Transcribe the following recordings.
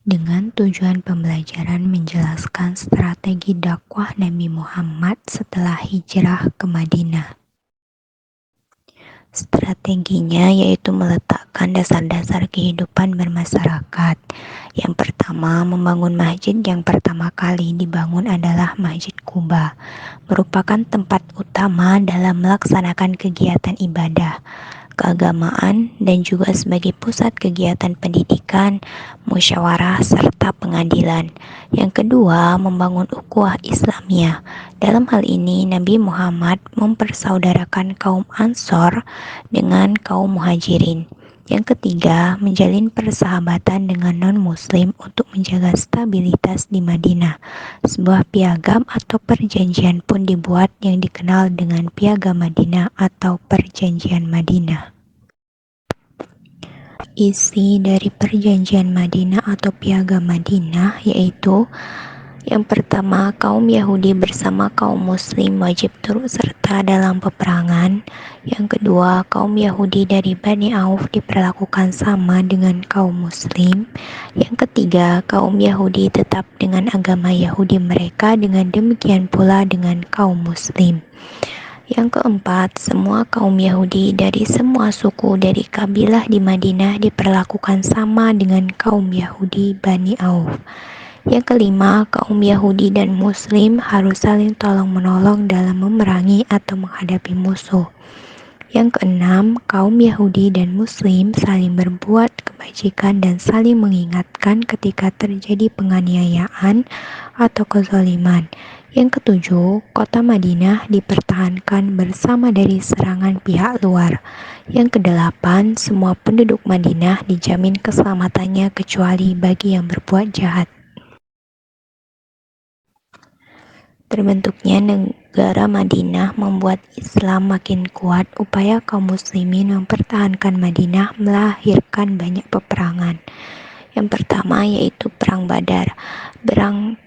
dengan tujuan pembelajaran menjelaskan strategi dakwah Nabi Muhammad setelah hijrah ke Madinah. Strateginya yaitu meletakkan dasar-dasar kehidupan bermasyarakat. Yang pertama, membangun masjid. Yang pertama kali dibangun adalah Masjid Quba, merupakan tempat utama dalam melaksanakan kegiatan ibadah, keagamaan, dan juga sebagai pusat kegiatan pendidikan, musyawarah, serta pengadilan. Yang kedua, membangun ukhuwah Islamiyah. Dalam hal ini, Nabi Muhammad mempersaudarakan kaum Ansor dengan kaum Muhajirin. Yang ketiga, menjalin persahabatan dengan non-muslim untuk menjaga stabilitas di Madinah. Sebuah piagam atau perjanjian pun dibuat yang dikenal dengan Piagam Madinah atau Perjanjian Madinah. Isi dari Perjanjian Madinah atau Piagam Madinah yaitu: yang pertama, kaum Yahudi bersama kaum Muslim wajib turut serta dalam peperangan. Yang kedua, kaum Yahudi dari Bani Auf diperlakukan sama dengan kaum Muslim. Yang ketiga, kaum Yahudi tetap dengan agama Yahudi mereka, dengan demikian pula dengan kaum Muslim. Yang keempat, semua kaum Yahudi dari semua suku dari kabilah di Madinah diperlakukan sama dengan kaum Yahudi Bani Auf. Yang kelima, kaum Yahudi dan Muslim harus saling tolong-menolong dalam memerangi atau menghadapi musuh. Yang keenam, kaum Yahudi dan Muslim saling berbuat kebajikan dan saling mengingatkan ketika terjadi penganiayaan atau kezaliman. Yang ketujuh, kota Madinah dipertahankan bersama dari serangan pihak luar. Yang kedelapan, semua penduduk Madinah dijamin keselamatannya kecuali bagi yang berbuat jahat. Terbentuknya negara Madinah membuat Islam makin kuat. Upaya kaum muslimin mempertahankan Madinah melahirkan banyak peperangan. Yang pertama yaitu Perang Badar. Perang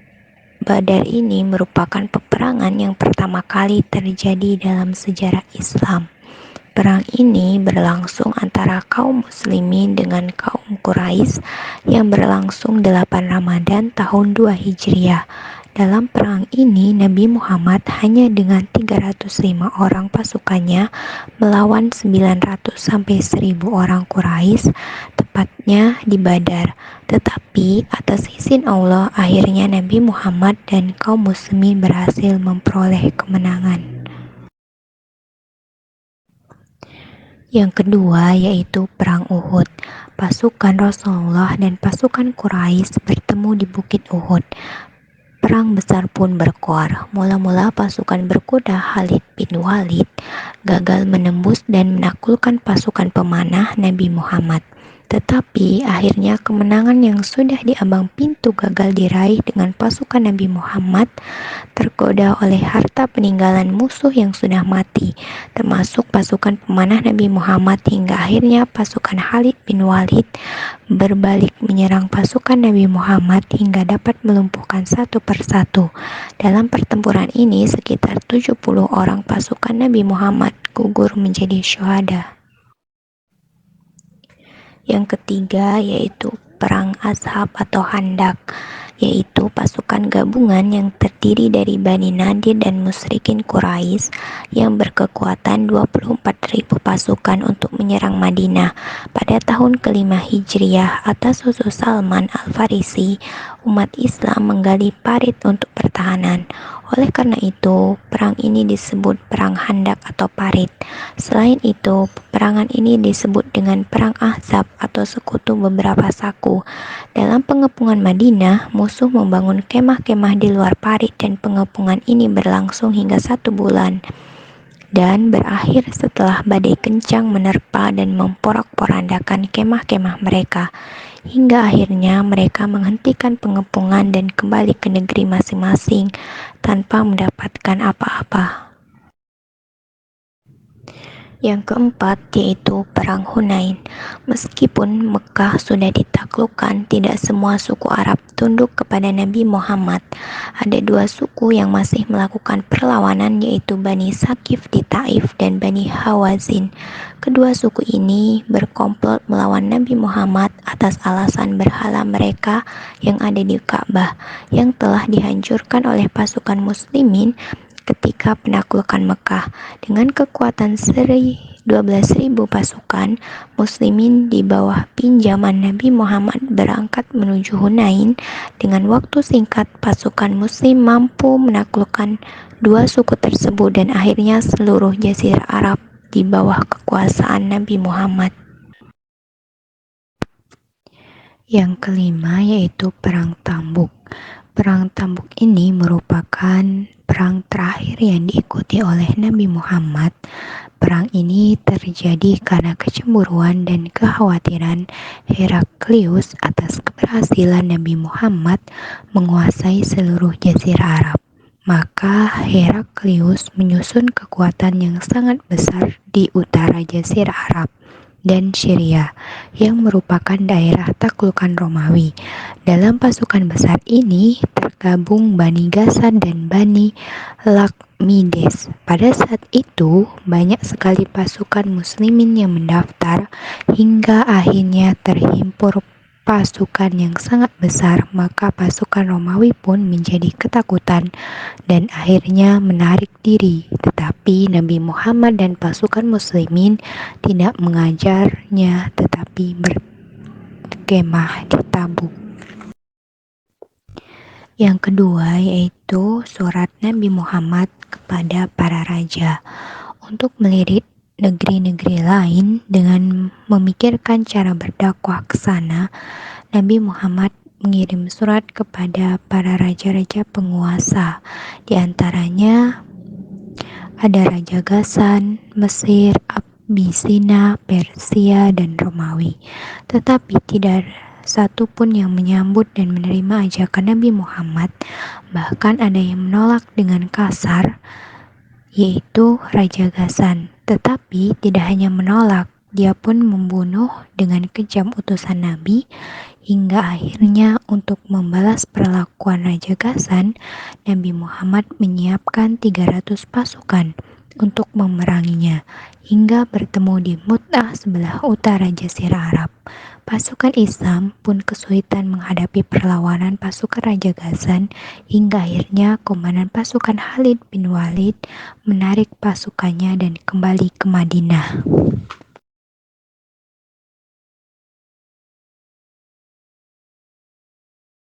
Badar ini merupakan peperangan yang pertama kali terjadi dalam sejarah Islam. Perang ini berlangsung antara kaum muslimin dengan kaum Quraisy yang berlangsung 8 Ramadan tahun 2 Hijriah. Dalam perang ini, Nabi Muhammad hanya dengan 305 orang pasukannya melawan 900 sampai 1000 orang Quraisy, tepatnya di Badar. Tetapi atas izin Allah, akhirnya Nabi Muhammad dan kaum muslimin berhasil memperoleh kemenangan. Yang kedua yaitu Perang Uhud. Pasukan Rasulullah dan pasukan Quraisy bertemu di Bukit Uhud. Perang besar pun berkoar. Mula-mula pasukan berkuda Khalid bin Walid gagal menembus dan menaklukkan pasukan pemanah Nabi Muhammad. Tetapi akhirnya kemenangan yang sudah diambang pintu gagal diraih dengan pasukan Nabi Muhammad tergoda oleh harta peninggalan musuh yang sudah mati, termasuk pasukan pemanah Nabi Muhammad, hingga akhirnya pasukan Khalid bin Walid berbalik menyerang pasukan Nabi Muhammad hingga dapat melumpuhkan satu persatu. Dalam pertempuran ini sekitar 70 orang pasukan Nabi Muhammad gugur menjadi syuhada. Yang ketiga yaitu Perang Ashab atau Khandaq, yaitu pasukan gabungan yang terdiri dari Bani Nadir dan musyrikin Quraisy yang berkekuatan 24.000 pasukan untuk menyerang Madinah. Pada tahun kelima Hijriah atas usul Salman Al-Farisi, umat Islam menggali parit untuk pertahanan. Oleh karena itu, perang ini disebut Perang Khandaq atau parit. Selain itu, peperangan ini disebut dengan Perang Ahzab atau sekutu beberapa saku. Dalam pengepungan Madinah, musuh membangun kemah-kemah di luar parit dan pengepungan ini berlangsung hingga 1 bulan dan berakhir setelah badai kencang menerpa dan memporak-porandakan kemah-kemah mereka, hingga akhirnya mereka menghentikan pengepungan dan kembali ke negeri masing-masing tanpa mendapatkan apa-apa. Yang keempat yaitu Perang Hunain. Meskipun Mekah sudah ditaklukkan, tidak semua suku Arab tunduk kepada Nabi Muhammad. Ada dua suku yang masih melakukan perlawanan, yaitu Bani Sakif di Taif dan Bani Hawazin. Kedua suku ini berkomplot melawan Nabi Muhammad atas alasan berhala mereka yang ada di Ka'bah yang telah dihancurkan oleh pasukan muslimin ketika penaklukan Mekah. Dengan kekuatan 12.000 pasukan, muslimin di bawah pinjaman Nabi Muhammad berangkat menuju Hunain. Dengan waktu singkat, pasukan muslim mampu menaklukkan dua suku tersebut dan akhirnya seluruh jazirah Arab di bawah kekuasaan Nabi Muhammad. Yang kelima yaitu Perang Tambuk. Perang Tambuk ini merupakan perang terakhir yang diikuti oleh Nabi Muhammad. Perang ini terjadi karena kecemburuan dan kekhawatiran Heraklius atas keberhasilan Nabi Muhammad menguasai seluruh jazirah Arab. Maka Heraklius menyusun kekuatan yang sangat besar di utara jazirah Arab dan Syria yang merupakan daerah taklukan Romawi. Dalam pasukan besar ini tergabung Bani Ghassan dan Bani Lakmides. Pada saat itu banyak sekali pasukan muslimin yang mendaftar hingga akhirnya terhimpur pasukan yang sangat besar, maka pasukan Romawi pun menjadi ketakutan dan akhirnya menarik diri. Tetapi Nabi Muhammad dan pasukan muslimin tidak mengajarnya, tetapi berkemah di Tabuk. Yang kedua yaitu surat Nabi Muhammad kepada para raja untuk melirik negeri-negeri lain dengan memikirkan cara berdakwah ke sana. Nabi Muhammad mengirim surat kepada para raja-raja penguasa. Di antaranya ada Raja Ghassan, Mesir, Abisina, Persia, dan Romawi. Tetapi tidak satu pun yang menyambut dan menerima ajakan Nabi Muhammad. Bahkan ada yang menolak dengan kasar, yaitu Raja Ghassan. Tetapi tidak hanya menolak, dia pun membunuh dengan kejam utusan Nabi, hingga akhirnya untuk membalas perlakuan Raja Ghassan, Nabi Muhammad menyiapkan 300 pasukan untuk memeranginya, hingga bertemu di Mu'tah sebelah utara Jazirah Arab. Pasukan Islam pun kesulitan menghadapi perlawanan pasukan Raja Ghassan, hingga akhirnya komandan pasukan Khalid bin Walid menarik pasukannya dan kembali ke Madinah.